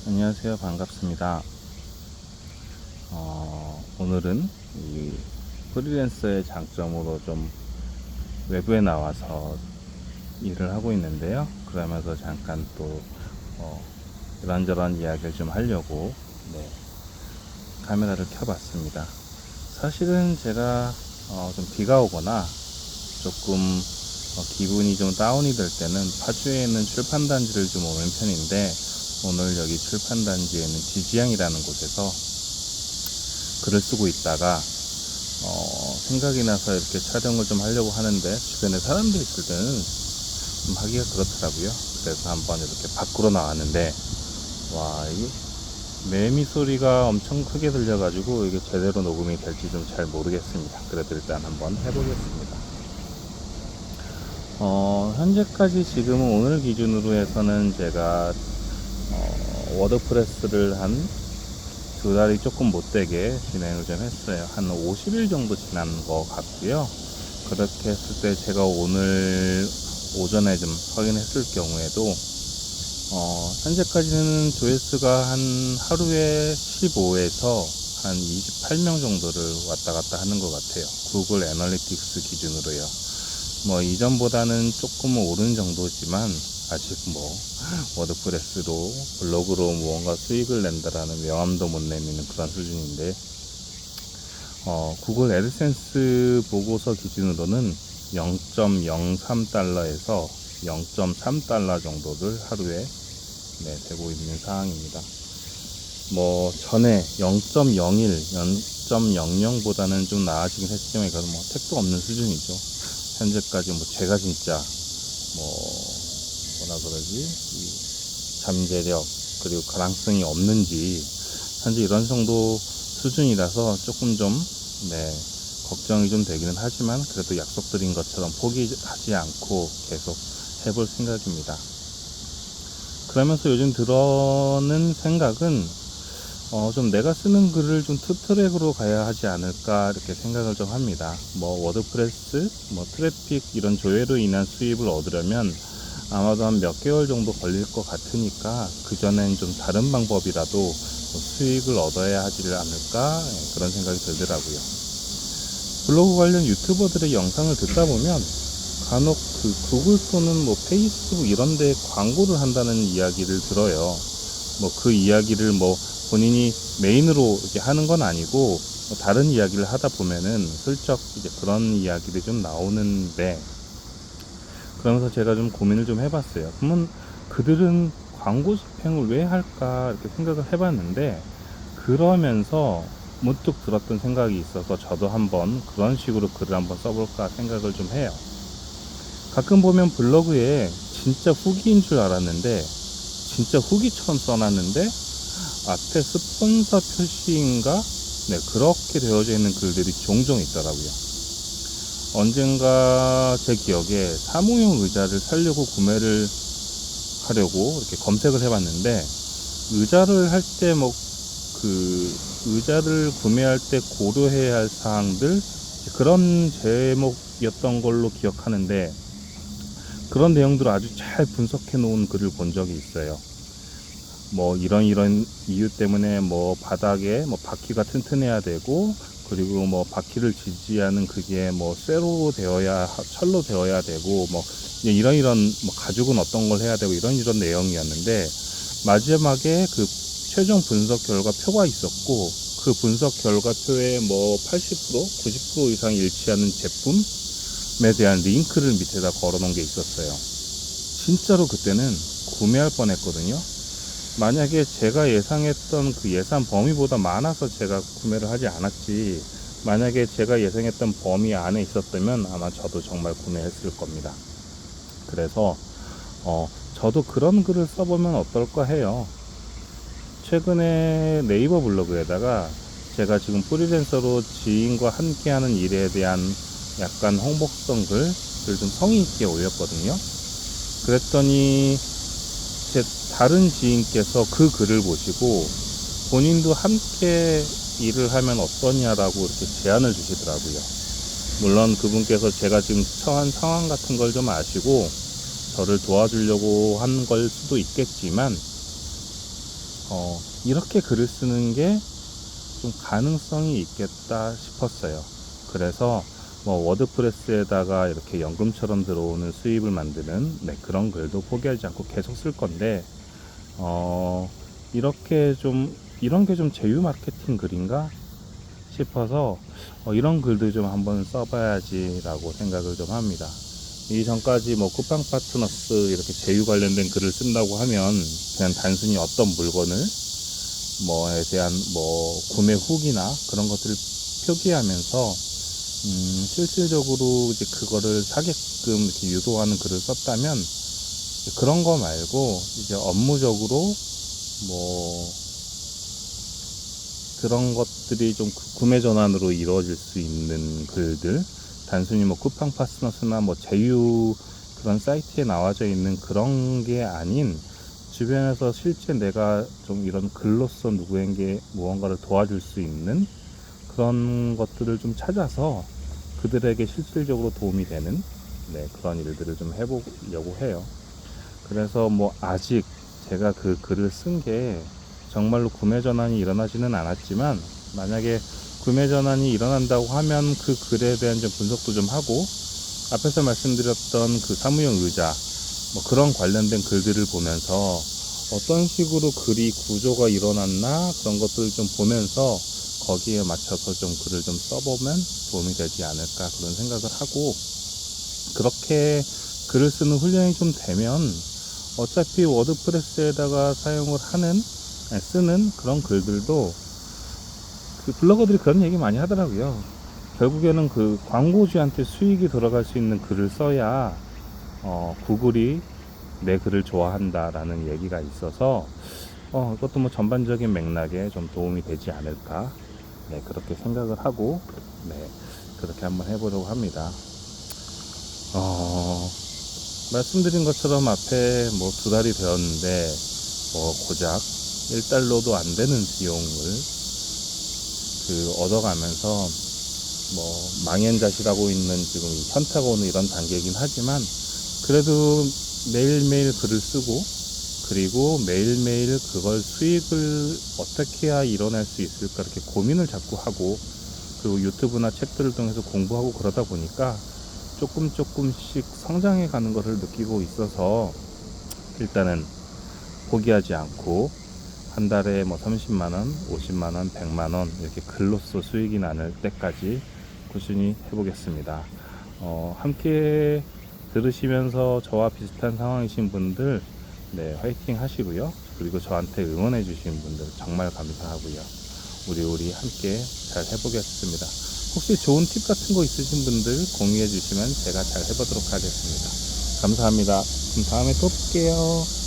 안녕하세요. 반갑습니다. 오늘은 이 프리랜서의 장점으로 좀 외부에 나와서 일을 하고 있는데요. 그러면서 잠깐 또 이런저런 이야기를 좀 하려고 카메라를 켜봤습니다. 사실은 제가 좀 비가 오거나 조금 기분이 좀 다운이 될 때는 파주에 있는 출판단지를 좀 오는 편인데, 오늘 여기 출판단지에 있는 지지양이라는 곳에서 글을 쓰고 있다가 생각이 나서 이렇게 촬영을 좀 하려고 하는데, 주변에 사람들이 있을 때는 좀 하기가 그렇더라고요. 그래서 한번 이렇게 밖으로 나왔는데, 와, 이 매미 소리가 엄청 크게 들려가지고 이게 제대로 녹음이 될지 좀 잘 모르겠습니다. 그래도 일단 한번 해보겠습니다. 현재까지 지금은 오늘 기준으로 해서는 제가 워드프레스를 한 2달이 조금 못되게 진행을 좀 했어요. 한 50일 정도 지난 것 같고요. 그렇게 했을 때 제가 오늘 오전에 좀 확인했을 경우에도 현재까지는 조회수가 한 하루에 15에서 한 28명 정도를 왔다 갔다 하는 것 같아요. 구글 애널리틱스 기준으로요. 뭐 이전보다는 조금 오른 정도지만 아직 워드프레스로 블로그로 무언가 수익을 낸다라는 명함도 못 내미는 그런 수준인데, 구글 애드센스 보고서 기준으로는 0.03달러에서 0.3달러 정도를 하루에 되고 있는 상황입니다. 전에 0.01, 0.00보다는 좀 나아지긴 했지만 이건 택도 없는 수준이죠. 현재까지 제가 진짜 뭐라 그러지, 이 잠재력 그리고 가능성이 없는지 현재 이런 정도 수준이라서 조금 좀 걱정이 좀 되기는 하지만, 그래도 약속드린 것처럼 포기하지 않고 계속 해볼 생각입니다. 그러면서 요즘 들어는 생각은 좀 내가 쓰는 글을 좀 투트랙으로 가야 하지 않을까 이렇게 생각을 좀 합니다. 워드프레스, 트래픽 이런 조회로 인한 수입을 얻으려면 아마도 한 몇 개월 정도 걸릴 것 같으니까, 그전엔 좀 다른 방법이라도 수익을 얻어야 하지 않을까, 그런 생각이 들더라고요. 블로그 관련 유튜버들의 영상을 듣다 보면 간혹 그 구글 또는 페이스북 이런 데 광고를 한다는 이야기를 들어요. 그 이야기를 본인이 메인으로 이렇게 하는 건 아니고 다른 이야기를 하다 보면은 슬쩍 이제 그런 이야기들이 좀 나오는데, 그러면서 제가 좀 고민을 좀 해봤어요. 그러면 그들은 광고 집행을 왜 할까 이렇게 생각을 해봤는데, 그러면서 문득 들었던 생각이 있어서 저도 한번 그런 식으로 글을 한번 써볼까 생각을 좀 해요. 가끔 보면 블로그에 진짜 후기인 줄 알았는데 진짜 후기처럼 써놨는데 앞에 스폰서 표시인가? 그렇게 되어져 있는 글들이 종종 있더라고요. 언젠가 제 기억에 사무용 의자를 사려고 구매를 하려고 이렇게 검색을 해봤는데, 의자를 할 때 그 의자를 구매할 때 고려해야 할 사항들, 그런 제목이었던 걸로 기억하는데, 그런 내용들을 아주 잘 분석해 놓은 글을 본 적이 있어요. 이런 이유 때문에 바닥에 바퀴가 튼튼해야 되고, 그리고 바퀴를 지지하는 그게 쇠로 되어야, 철로 되어야 되고, 이런 가죽은 어떤 걸 해야 되고, 이런 내용이었는데, 마지막에 그 최종 분석 결과표가 있었고, 그 분석 결과표에 80%, 90% 이상 일치하는 제품에 대한 링크를 밑에다 걸어 놓은 게 있었어요. 진짜로 그때는 구매할 뻔했거든요. 만약에 제가 예상했던 그 예산 범위보다 많아서 제가 구매를 하지 않았지, 만약에 제가 예상했던 범위 안에 있었다면 아마 저도 정말 구매했을 겁니다. 그래서 저도 그런 글을 써보면 어떨까 해요. 최근에 네이버 블로그에다가 제가 지금 프리랜서로 지인과 함께하는 일에 대한 약간 홍보성 글을 좀 성의 있게 올렸거든요. 그랬더니 제 다른 지인께서 그 글을 보시고 본인도 함께 일을 하면 어떠냐라고 이렇게 제안을 주시더라고요. 물론 그분께서 제가 지금 처한 상황 같은 걸 좀 아시고 저를 도와주려고 한 걸 수도 있겠지만, 이렇게 글을 쓰는 게 좀 가능성이 있겠다 싶었어요. 그래서 뭐 워드프레스에다가 이렇게 연금처럼 들어오는 수입을 만드는 그런 글도 포기하지 않고 계속 쓸 건데, 이렇게 좀 이런 게 좀 제휴 마케팅 글인가 싶어서 이런 글도 좀 한번 써봐야지 라고 생각을 좀 합니다. 이전까지 뭐 쿠팡 파트너스 이렇게 제휴 관련된 글을 쓴다고 하면 그냥 단순히 어떤 물건을 뭐에 대한 뭐 구매 후기나 그런 것들을 표기하면서 실질적으로 이제 그거를 사게끔 이렇게 유도하는 글을 썼다면, 그런 거 말고 이제 업무적으로 뭐 그런 것들이 좀 구매 전환으로 이루어질 수 있는 글들, 단순히 뭐 쿠팡 파트너스나 뭐 제휴 그런 사이트에 나와져 있는 그런 게 아닌, 주변에서 실제 내가 좀 이런 글로써 누구에게 무언가를 도와줄 수 있는 그런 것들을 좀 찾아서 그들에게 실질적으로 도움이 되는 그런 일들을 좀 해보려고 해요. 그래서 뭐 아직 제가 그 글을 쓴 게 정말로 구매 전환이 일어나지는 않았지만, 만약에 구매 전환이 일어난다고 하면 그 글에 대한 좀 분석도 좀 하고, 앞에서 말씀드렸던 그 사무용 의자 뭐 그런 관련된 글들을 보면서 어떤 식으로 글이 구조가 일어났나 그런 것들을 좀 보면서 거기에 맞춰서 좀 글을 좀 써보면 도움이 되지 않을까 그런 생각을 하고, 그렇게 글을 쓰는 훈련이 좀 되면 어차피 워드프레스에다가 사용을 쓰는 그런 글들도, 그 블로거들이 그런 얘기 많이 하더라고요. 결국에는 그 광고주한테 수익이 들어갈 수 있는 글을 써야 구글이 내 글을 좋아한다라는 얘기가 있어서 이것도 뭐 전반적인 맥락에 좀 도움이 되지 않을까 그렇게 생각을 하고 그렇게 한번 해보려고 합니다. 말씀드린 것처럼 앞에 뭐 2달이 되었는데 고작 1달러도 안 되는 비용을 얻어가면서 뭐 망연자실하고 있는 지금 현타가 오는 이런 단계이긴 하지만, 그래도 매일매일 글을 쓰고, 그리고 매일매일 그걸 수익을 어떻게 해야 이뤄낼 수 있을까 이렇게 고민을 자꾸 하고, 그리고 유튜브나 책들을 통해서 공부하고 그러다 보니까 조금씩 성장해 가는 것을 느끼고 있어서, 일단은 포기하지 않고 한 달에 뭐 30만원, 50만원, 100만원 이렇게 글로써 수익이 나는 때까지 꾸준히 해보겠습니다. 함께 들으시면서 저와 비슷한 상황이신 분들 화이팅 하시고요. 그리고 저한테 응원해 주신 분들 정말 감사하고요. 우리 함께 잘 해보겠습니다. 혹시 좋은 팁 같은 거 있으신 분들 공유해 주시면 제가 잘 해보도록 하겠습니다. 감사합니다. 그럼 다음에 또 뵐게요.